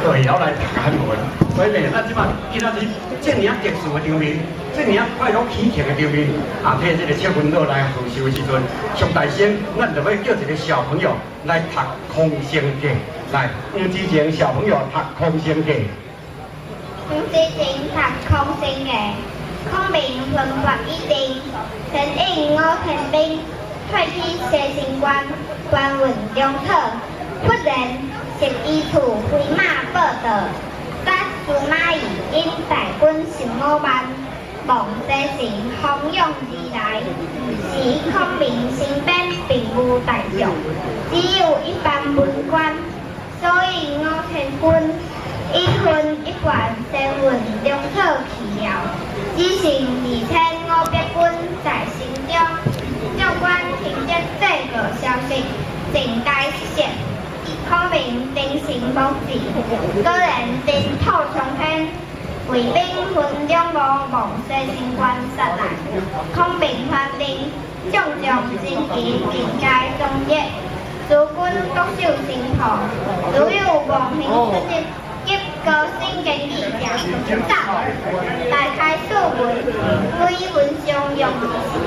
会晓来读韩文。所以咧，咱即摆今仔日这么特殊的场面，这么快乐喜庆的场面，替这个测温度来贺寿的时阵，上大声，咱就要叫一个小朋友来读空声偈，来，黄之前小朋友读空声偈。黄之前读空声偈，空明文法一定，天应我天兵，退去谢神官，官运中特，忽然十一处飞马报道。甲司马懿因大军15万，望西城汹涌而来。时孔明身边并无大将，只有一班文官，所以5000军一分一半先运中讨去了，只剩2500军在心中。将官听见这个消息，尽皆失色。孔明精神无治，果然阵土冲天，卫兵分两路往西城关杀来。孔明发令，众将精骑并皆中野，诸军各守城壕，只有王平出入，急高声建议者走，大开数门，每文上用军书，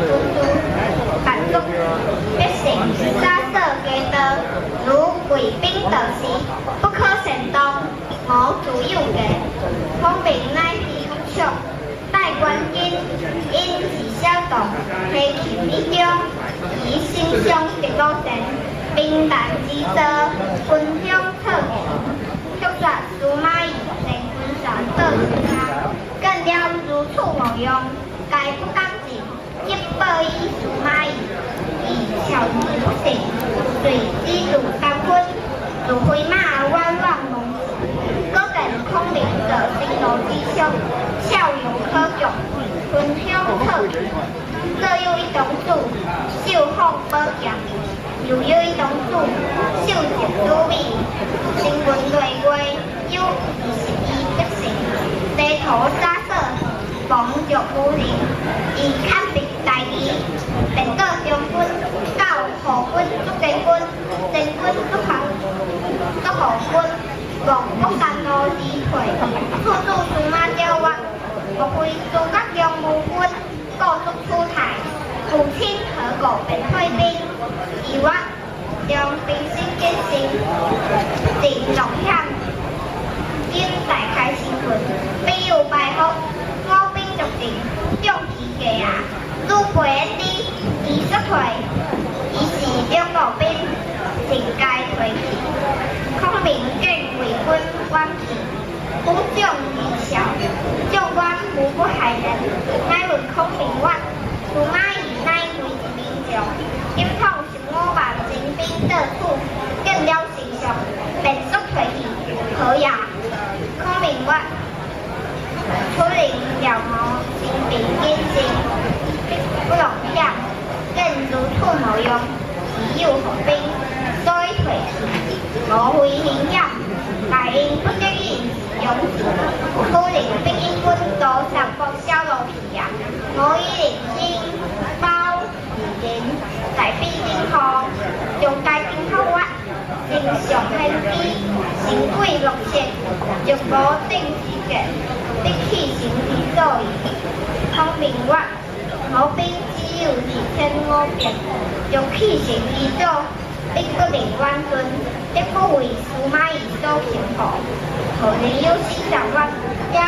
百足必成杀色皆多。如卫兵得时，不可擅动，无自由嘅。孔明乃是不速，待官军因是小动，提琴以中，以心上直路线，兵难之色，分享策略，却说司马懿令军船到处他，更了如此无用，该不敢进，一报以司马懿，以巧言不成，遂知路三分。如飞马弯弯蒙，果然孔明的心路之上，笑容可掬，分享策略。各有一种主，秀风宝剑；又有一种主，秀节主美。新闻内外有21必成，地图沙色，望着无人，以堪别大义，便过将军到后军捉前军，前军捉后。各后军望各山路而退，处处司马交屈，莫非诸葛亮无军，各速出台，父亲何故便退兵？疑惑将兵心坚信，定龙险，因大开新军，必有败复，我兵逐定，将其计啊！如背低，已失退，已是两路兵，尽皆退去。孔明见魏军关起，虎将而笑，将官无不骇然，乃问孔明曰：司马懿乃为一名将，今统15万精兵得处，见了形象，便速退去，何也？孔明曰：出令了无精兵坚信，不容险，见如此无用，只有伏兵，所以退去。无非险险，乃因不得已用可令兵一军多上国小路去啊！我以令兵包二人，在必定后，将该兵口挖，正上天机，神鬼落雪，若无定之格，必起神之所以。孔明曰：我兵只有2500，若起神之所，必不能完全。必不为司马懿所擒获，何能有心上屈？